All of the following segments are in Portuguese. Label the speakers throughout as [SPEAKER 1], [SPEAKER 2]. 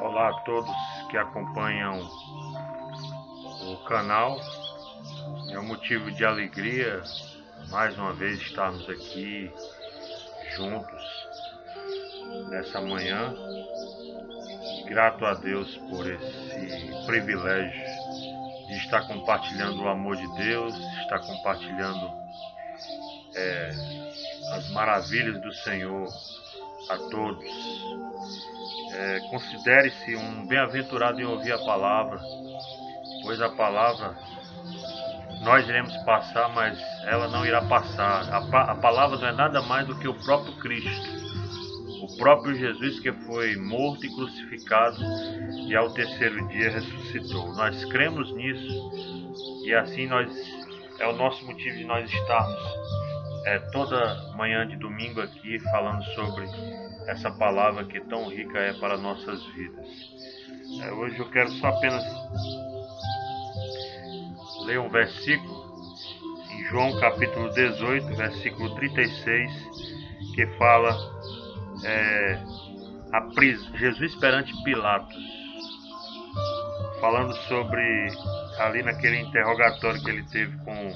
[SPEAKER 1] Olá a todos que acompanham o canal. É um motivo de alegria mais uma vez estarmos aqui juntos nessa manhã. Grato a Deus por esse privilégio de estar compartilhando o amor de Deus, estar compartilhando as maravilhas do Senhor a todos. Considere-se um bem-aventurado em ouvir a palavra, pois a palavra nós iremos passar, mas ela não irá passar. A palavra não é nada mais do que o próprio Cristo, o próprio Jesus, que foi morto e crucificado e ao terceiro dia ressuscitou. Nós cremos nisso e assim é o nosso motivo de nós estarmos toda manhã de domingo aqui falando sobre essa palavra que tão rica é para nossas vidas. Hoje eu quero só apenas ler um versículo em João capítulo 18, versículo 36, que fala Jesus perante Pilatos, falando sobre ali naquele interrogatório que ele teve com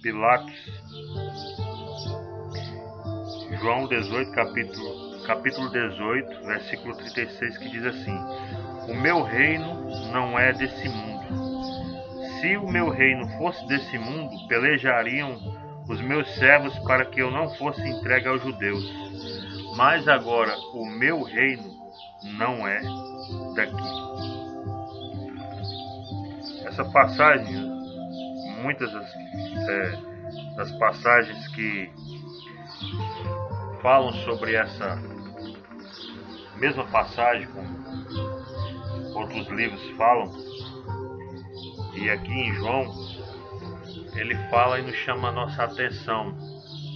[SPEAKER 1] Pilatos. João 18, capítulo 18, versículo 36, que diz assim: o meu reino não é desse mundo. Se o meu reino fosse desse mundo, pelejariam os meus servos para que eu não fosse entregue aos judeus. Mas agora o meu reino não é daqui. Essa passagem, muitas das passagens que falam sobre essa mesma passagem, como outros livros falam, e aqui em João ele fala e nos chama a nossa atenção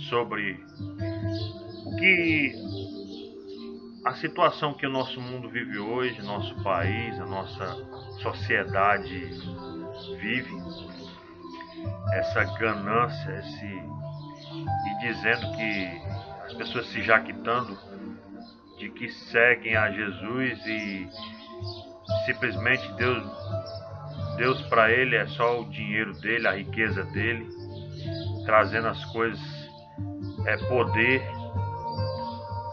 [SPEAKER 1] sobre a situação que o nosso mundo vive hoje, nosso país, a nossa sociedade vive, essa ganância, e dizendo que as pessoas se jactando de que seguem a Jesus e simplesmente Deus para ele é só o dinheiro dele, a riqueza dele, trazendo as coisas, poder,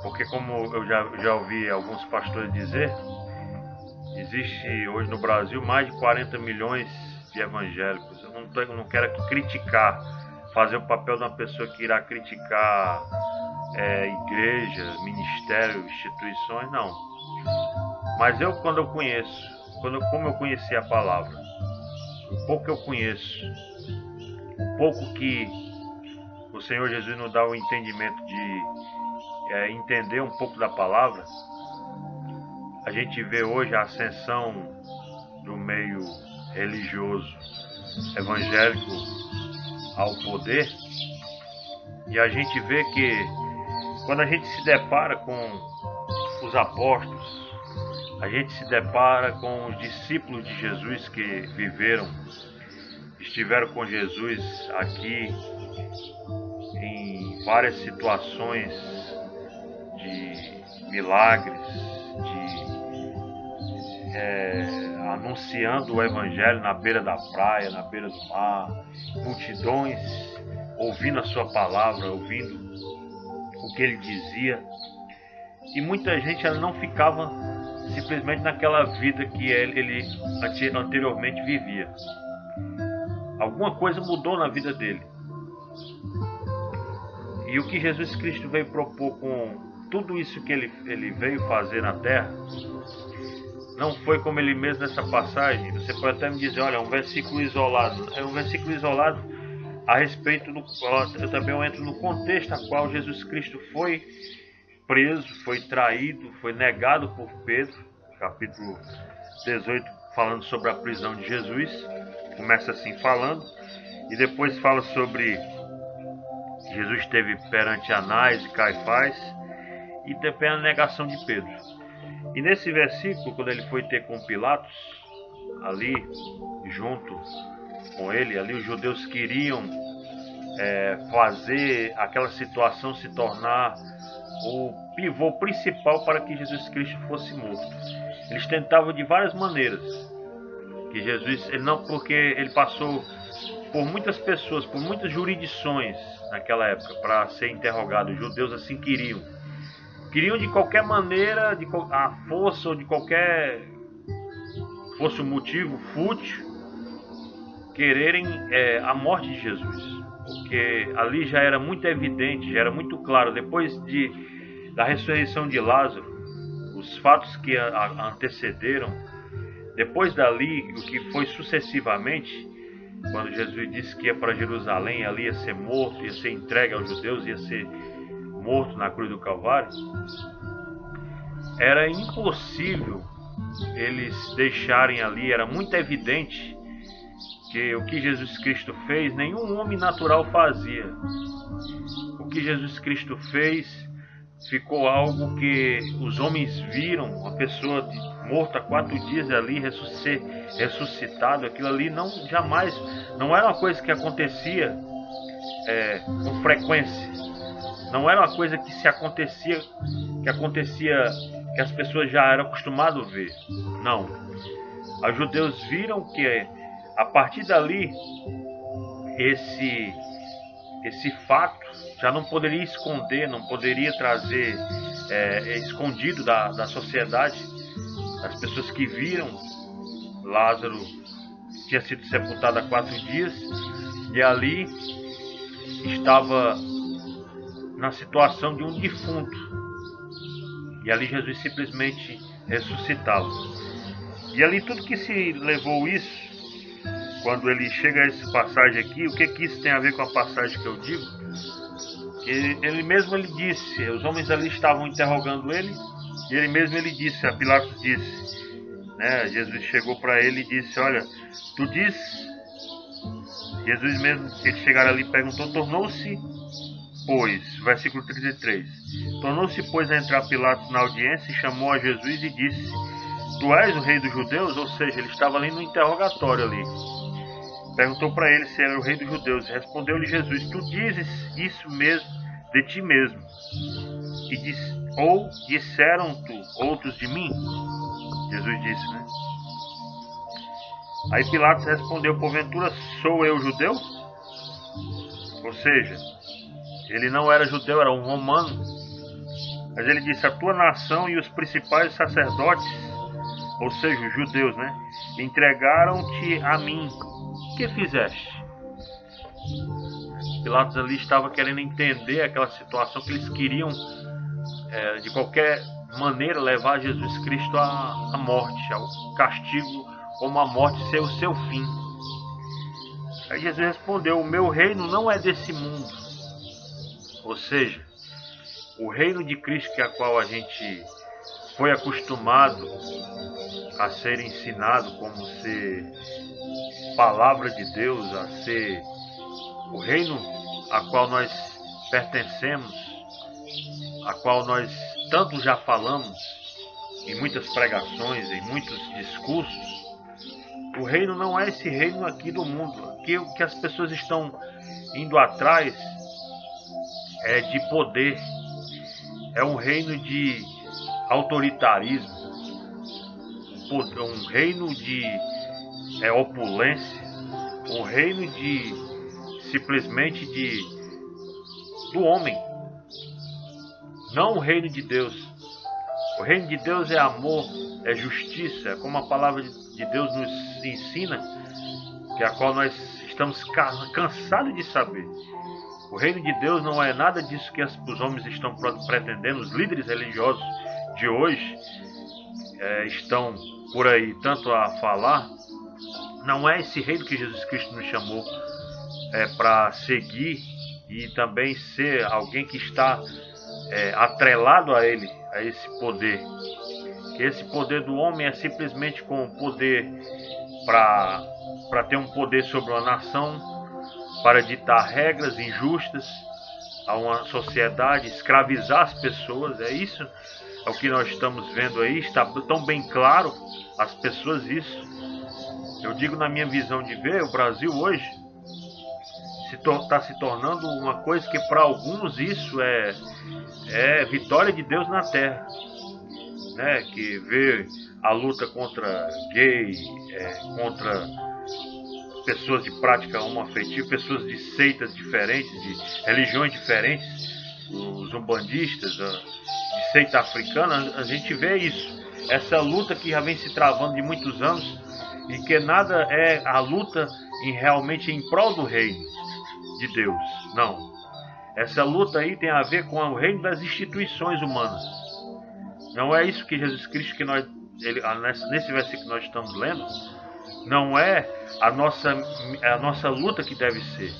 [SPEAKER 1] porque como eu já ouvi alguns pastores dizer, existe hoje no Brasil mais de 40 milhões de evangélicos. Eu não quero aqui fazer o papel de uma pessoa que irá criticar igrejas, ministérios, instituições, não. Mas como eu conheci a palavra, o pouco que eu conheço, o pouco que o Senhor Jesus nos dá o entendimento de entender um pouco da palavra, a gente vê hoje a ascensão do meio religioso evangélico ao poder, e a gente vê que quando a gente se depara com os apóstolos, a gente se depara com os discípulos de Jesus que estiveram com Jesus aqui em várias situações de milagres, anunciando o evangelho na beira da praia, na beira do mar, multidões ouvindo a sua palavra, ouvindo o que ele dizia, e muita gente ela não ficava simplesmente naquela vida que ele anteriormente vivia. Alguma coisa mudou na vida dele. E o que Jesus Cristo veio propor com tudo isso que ele veio fazer na terra, não foi como ele mesmo nessa passagem. Você pode até me dizer, olha, é um versículo isolado. É um versículo isolado a respeito do qual eu também entro no contexto a qual Jesus Cristo foi preso, foi traído, foi negado por Pedro. Capítulo 18, falando sobre a prisão de Jesus. Começa assim falando, e depois fala sobre Jesus esteve perante Anás e Caifás, e também a negação de Pedro. E nesse versículo, quando ele foi ter com Pilatos, ali junto com ele, ali os judeus queriam fazer aquela situação se tornar o pivô principal para que Jesus Cristo fosse morto. Eles tentavam de várias maneiras que Jesus, ele não, porque ele passou por muitas pessoas, por muitas jurisdições naquela época para ser interrogado. Os judeus assim queriam de qualquer maneira, a força ou de qualquer fosse o motivo fútil, quererem a morte de Jesus, porque ali já era muito evidente, já era muito claro, depois da ressurreição de Lázaro, os fatos que a antecederam, depois dali, o que foi sucessivamente, quando Jesus disse que ia para Jerusalém, ali ia ser morto, ia ser entregue aos judeus, ia ser morto na cruz do Calvário, era impossível eles deixarem ali, era muito evidente que o que Jesus Cristo fez, nenhum homem natural fazia. O que Jesus Cristo fez ficou algo que os homens viram, uma pessoa morta há 4 dias ali, ressuscitado, aquilo ali não era uma coisa que acontecia com frequência, não era uma coisa que acontecia, que as pessoas já eram acostumadas a ver, não. Os judeus viram que a partir dali, esse fato já não poderia esconder, não poderia trazer escondido da sociedade. As pessoas que viram Lázaro tinha sido sepultado há 4 dias e ali estava na situação de um defunto. E ali Jesus simplesmente ressuscitava. E ali tudo que se levou isso, quando ele chega a essa passagem aqui, o que isso tem a ver com a passagem que eu digo? Que ele mesmo disse, os homens ali estavam interrogando ele, e ele disse, a Pilatos disse, né, Jesus chegou para ele e disse, olha, tu dizes, Jesus mesmo, eles chegaram ali e perguntou, tornou-se, pois, versículo 33, tornou-se, pois, a entrar Pilatos na audiência e chamou a Jesus e disse, tu és o rei dos judeus? Ou seja, ele estava ali no interrogatório ali. Perguntou para ele se era o rei dos judeus. Respondeu-lhe Jesus, tu dizes isso mesmo de ti mesmo? Ou disseram-tu outros de mim? Jesus disse, né? Aí Pilatos respondeu, porventura sou eu judeu? Ou seja, ele não era judeu, era um romano. Mas ele disse, a tua nação e os principais sacerdotes, ou seja, os judeus, né? Entregaram-te a mim. O que fizeste? Pilatos ali estava querendo entender aquela situação que eles queriam, de qualquer maneira, levar Jesus Cristo à morte, ao castigo, como a morte ser o seu fim. Aí Jesus respondeu, o meu reino não é desse mundo. Ou seja, o reino de Cristo, que é a qual a gente foi acostumado a ser ensinado como ser palavra de Deus, a ser o reino a qual nós pertencemos, a qual nós tanto já falamos em muitas pregações, em muitos discursos. O reino não é esse reino aqui do mundo. Aqui o que as pessoas estão indo atrás é de poder, é um reino de autoritarismo, um reino de opulência, um reino simplesmente do homem, não o reino de Deus. O reino de Deus é amor, é justiça, como a palavra de Deus nos ensina, que é a qual nós estamos cansados de saber. O reino de Deus não é nada disso que os homens estão pretendendo. Os líderes religiosos de hoje estão por aí tanto a falar. Não é esse reino que Jesus Cristo nos chamou para seguir e também ser alguém que está atrelado a ele, a esse poder. Que esse poder do homem é simplesmente com poder para ter um poder sobre uma nação, para ditar regras injustas a uma sociedade, escravizar as pessoas. Isso é o que nós estamos vendo aí, está tão bem claro às pessoas isso. Eu digo na minha visão de ver, o Brasil hoje está se tornando uma coisa que para alguns isso é vitória de Deus na terra, né? Que vê a luta contra gay, contra pessoas de prática homoafetiva, pessoas de seitas diferentes, de religiões diferentes, os umbandistas, de seita africana, a gente vê isso. Essa luta que já vem se travando de muitos anos e que nada é a luta realmente em prol do reino de Deus. Não. Essa luta aí tem a ver com o reino das instituições humanas. Não é isso que Jesus Cristo, nesse versículo que nós estamos lendo, não é a nossa luta que deve ser.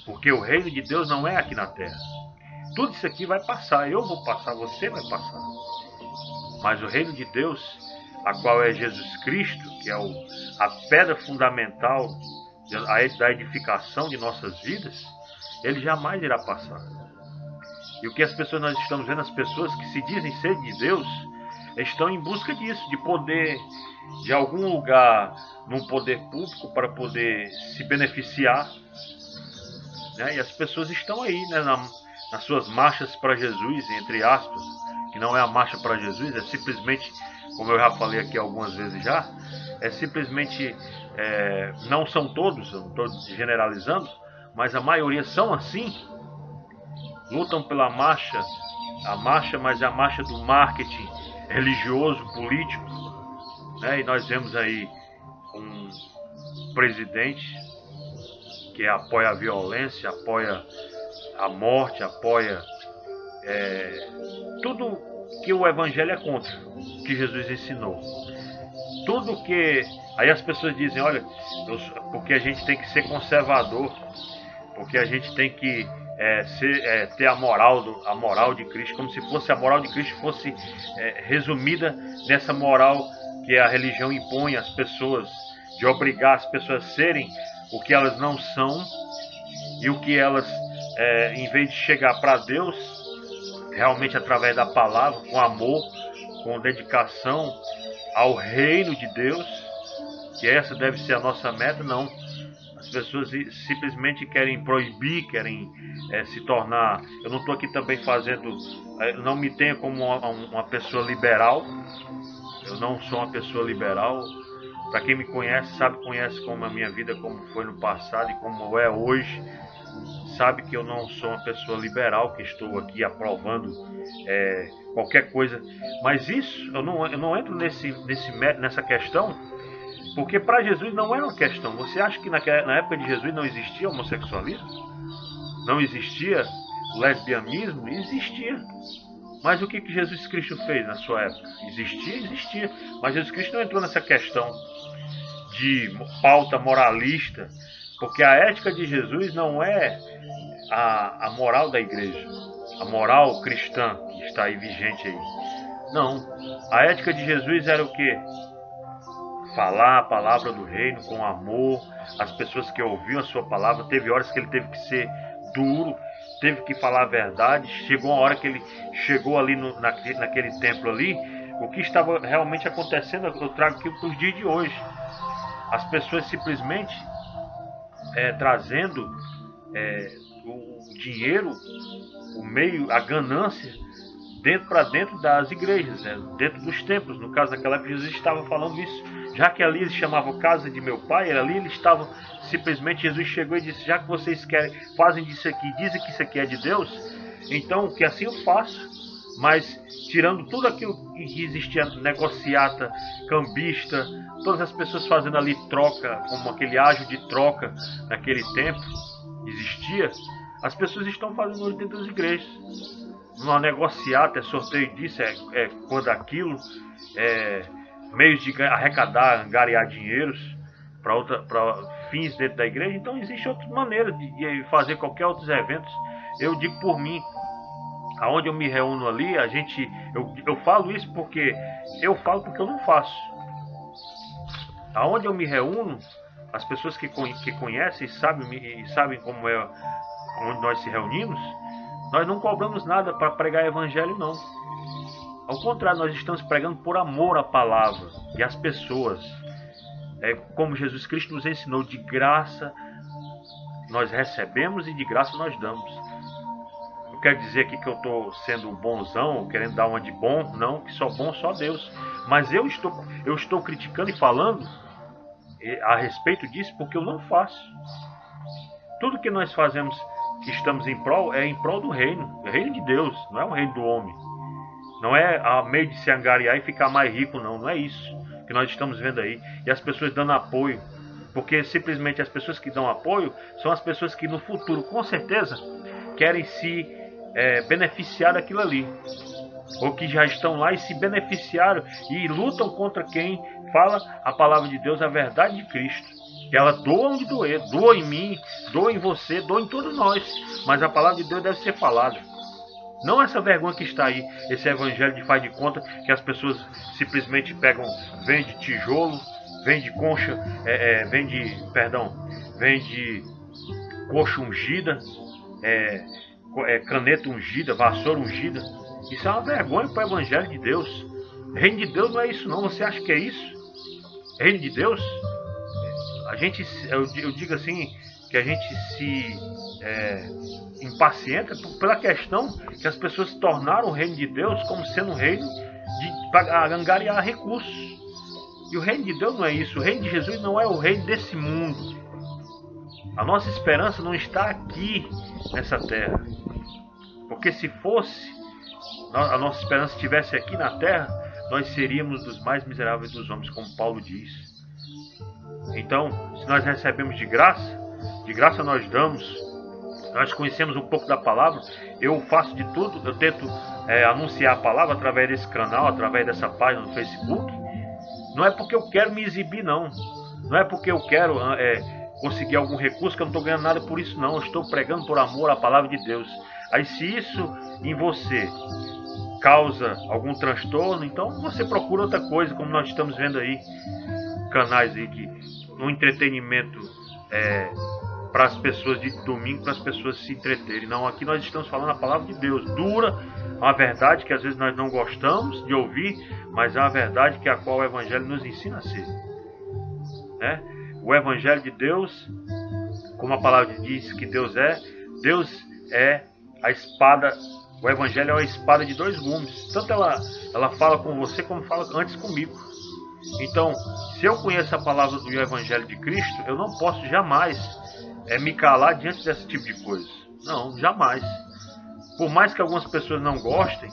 [SPEAKER 1] Porque o reino de Deus não é aqui na terra. Tudo isso aqui vai passar, eu vou passar, você vai passar. Mas o reino de Deus, a qual é Jesus Cristo, que é a pedra fundamental da edificação de nossas vidas, ele jamais irá passar. E o que nós estamos vendo, as pessoas que se dizem ser de Deus, estão em busca disso, de poder, de algum lugar, num poder público, para poder se beneficiar. Né? E as pessoas estão aí, né, nas suas marchas para Jesus, entre aspas, que não é a marcha para Jesus, é simplesmente, como eu já falei aqui algumas vezes já, é simplesmente, não são todos, eu não estou generalizando, mas a maioria são assim, lutam pela marcha, mas é a marcha do marketing religioso, político, né? E nós vemos aí um presidente que apoia a violência, apoia a morte, apoia tudo que o Evangelho é contra, que Jesus ensinou. Tudo que... Aí as pessoas dizem, olha, porque a gente tem que ser conservador, porque a gente tem que ter a moral de Cristo, como se fosse a moral de Cristo fosse resumida nessa moral que a religião impõe às pessoas, de obrigar as pessoas a serem o que elas não são, e o que elas, em vez de chegar para Deus, realmente através da palavra, com amor, com dedicação ao reino de Deus, que essa deve ser a nossa meta, não. As pessoas simplesmente querem proibir, querem se tornar... Eu não estou aqui também fazendo... não me tenha como uma pessoa liberal. Eu não sou uma pessoa liberal. Para quem me conhece, conhece como a minha vida, como foi no passado e como é hoje. Sabe que eu não sou uma pessoa liberal, que estou aqui aprovando qualquer coisa. Mas isso, eu não entro nessa questão, porque para Jesus não é uma questão. Você acha que na época de Jesus não existia homossexualismo? Não existia lesbianismo? Existia. Mas o que Jesus Cristo fez na sua época? Existia. Mas Jesus Cristo não entrou nessa questão de pauta moralista, porque a ética de Jesus não é a moral da igreja, a moral cristã que está aí vigente aí. Não. A ética de Jesus era o quê? Falar a palavra do reino com amor, as pessoas que ouviam a sua palavra. Teve horas que ele teve que ser duro, teve que falar a verdade. Chegou uma hora que ele chegou ali naquele templo ali, o que estava realmente acontecendo, eu trago aqui para os dias de hoje. As pessoas simplesmente trazendo o dinheiro, o meio, a ganância, para dentro das igrejas, dentro dos templos. No caso daquela época, Jesus estava falando isso. Já que ali eles chamavam casa de meu pai, ali eles estavam simplesmente... Jesus chegou e disse, já que vocês fazem disso aqui, dizem que isso aqui é de Deus, então que assim eu faço, mas tirando tudo aquilo que existia, negociata, cambista, todas as pessoas fazendo ali troca, como aquele ágio de troca naquele tempo existia, as pessoas estão fazendo hoje dentro das igrejas. Uma negociata, sorteio disso, cor daquilo, meios de arrecadar, angariar dinheiros para fins dentro da igreja. Então existe outras maneiras de fazer qualquer outros eventos. Eu digo por mim, aonde eu me reúno ali, eu falo isso porque eu não faço. Aonde eu me reúno, as pessoas que conhecem e sabem como é onde nós se reunimos, nós não cobramos nada para pregar evangelho, não. Ao contrário, nós estamos pregando por amor à palavra e às pessoas. Como Jesus Cristo nos ensinou, de graça nós recebemos e de graça nós damos. Não quer dizer aqui que eu estou sendo bonzão, querendo dar uma de bom, não, que só bom só Deus. Mas eu estou criticando e falando a respeito disso porque eu não faço. Tudo que nós fazemos, que estamos em prol, é em prol do reino de Deus, não é o reino do homem. Não é a meio de se angariar e ficar mais rico, não é isso que nós estamos vendo aí. E as pessoas dando apoio, porque simplesmente as pessoas que dão apoio são as pessoas que no futuro, com certeza, querem se beneficiar daquilo ali. Ou que já estão lá e se beneficiaram e lutam contra quem fala a palavra de Deus, a verdade de Cristo. Que ela doa onde doer, doa em mim, doa em você, doa em todos nós. Mas a palavra de Deus deve ser falada. Não essa vergonha que está aí, esse evangelho de faz de conta que as pessoas simplesmente pegam, vende tijolo, vende concha, vende coxa ungida, caneta ungida, vassoura ungida. Isso é uma vergonha para o evangelho de Deus. Reino de Deus não é isso não, você acha que é isso? Reino de Deus? Eu digo assim, que a gente se impacienta pela questão que as pessoas tornaram o reino de Deus como sendo um reino para angariar recursos. E o reino de Deus não é isso. O reino de Jesus não é o reino desse mundo. A nossa esperança não está aqui nessa terra. Porque se fosse, a nossa esperança estivesse aqui na terra, nós seríamos dos mais miseráveis dos homens, como Paulo diz. Então, se nós recebemos de graça nós damos. Nós conhecemos um pouco da palavra. Eu faço de tudo, eu tento anunciar a palavra através desse canal, através dessa página no Facebook. Não é porque eu quero me exibir, não. Não é porque eu quero conseguir algum recurso, que eu não estou ganhando nada por isso, não. Eu estou pregando por amor à palavra de Deus. Aí se isso em você causa algum transtorno, então você procura outra coisa, como nós estamos vendo aí. Canais aí que no entretenimento para as pessoas de domingo, para as pessoas se entreterem. Não, aqui nós estamos falando a palavra de Deus, dura, uma verdade que às vezes nós não gostamos de ouvir, mas é uma verdade que a qual o Evangelho nos ensina a ser. O Evangelho de Deus, como a palavra diz que Deus é a espada. O Evangelho é uma espada de dois gumes. Tanto ela fala com você como fala antes comigo. Então, se eu conheço a palavra do Evangelho de Cristo, eu não posso jamais me calar diante desse tipo de coisa. Não, jamais. Por mais que algumas pessoas não gostem,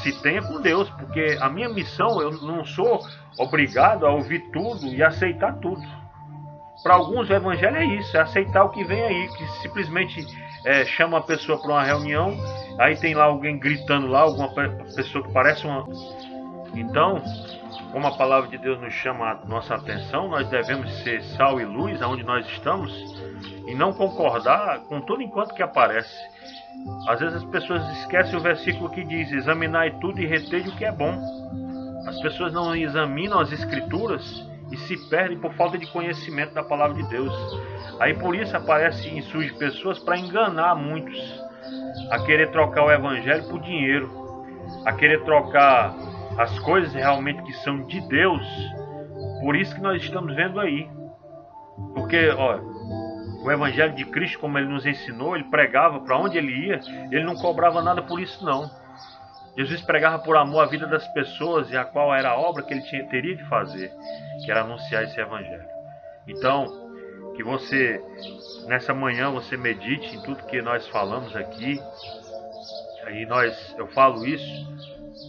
[SPEAKER 1] se tenha com Deus, porque a minha missão, eu não sou obrigado a ouvir tudo e aceitar tudo. Para alguns o Evangelho é isso, é aceitar o que vem aí, que simplesmente chama a pessoa para uma reunião, aí tem lá alguém gritando lá, alguma pessoa que parece uma... Então, como a palavra de Deus nos chama a nossa atenção, nós devemos ser sal e luz aonde nós estamos e não concordar com tudo enquanto que aparece. Às vezes as pessoas esquecem o versículo que diz: examinai tudo e retende o que é bom. As pessoas não examinam as escrituras e se perdem por falta de conhecimento da palavra de Deus. Aí por isso aparecem e surgem pessoas para enganar muitos, a querer trocar o evangelho por dinheiro, a querer trocar as coisas realmente que são de Deus. Por isso que nós estamos vendo aí. Porque, o Evangelho de Cristo, como ele nos ensinou, ele pregava para onde ele ia, ele não cobrava nada por isso não. Jesus pregava por amor à vida das pessoas e a qual era a obra que ele teria de fazer, que era anunciar esse Evangelho. Então, que você, nessa manhã, você medite em tudo que nós falamos aqui. Eu falo isso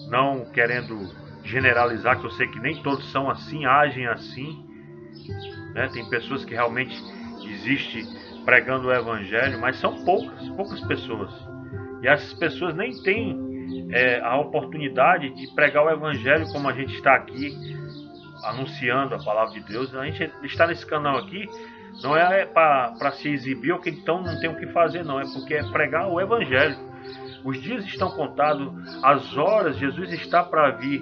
[SPEAKER 1] não querendo generalizar, que eu sei que nem todos são assim, agem assim, né? Tem pessoas que realmente existem pregando o Evangelho, mas são poucas pessoas. E essas pessoas nem têm a oportunidade de pregar o Evangelho como a gente está aqui, anunciando a palavra de Deus. A gente está nesse canal aqui, não é para se exibir ou que então não tem o que fazer, não. É porque é pregar o Evangelho. Os dias estão contados, as horas, Jesus está para vir.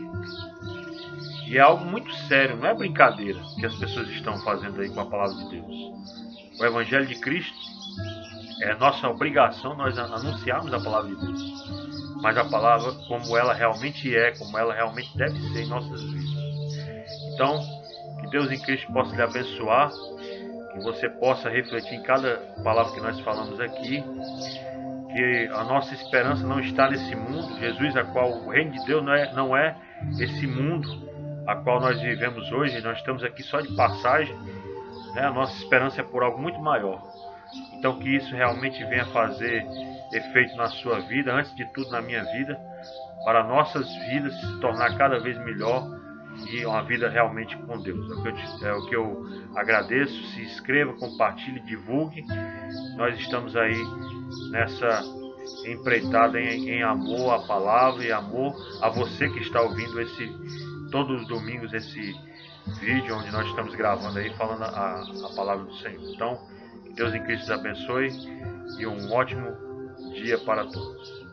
[SPEAKER 1] E é algo muito sério, não é brincadeira que as pessoas estão fazendo aí com a palavra de Deus. O Evangelho de Cristo é nossa obrigação nós anunciarmos a palavra de Deus. Mas a palavra como ela realmente é, como ela realmente deve ser em nossas vidas. Então, que Deus em Cristo possa lhe abençoar, que você possa refletir em cada palavra que nós falamos aqui, que a nossa esperança não está nesse mundo. Jesus, a qual o reino de Deus não é esse mundo a qual nós vivemos hoje. Nós estamos aqui só de passagem, né? A nossa esperança é por algo muito maior. Então que isso realmente venha fazer efeito na sua vida, antes de tudo na minha vida, para nossas vidas se tornar cada vez melhor e uma vida realmente com Deus. É o que eu agradeço. Se inscreva, compartilhe, divulgue. Nós estamos aí nessa empreitada em amor à palavra e amor a você que está ouvindo todos os domingos esse vídeo onde nós estamos gravando aí, falando a palavra do Senhor. Então, que Deus em Cristo os abençoe e um ótimo dia para todos.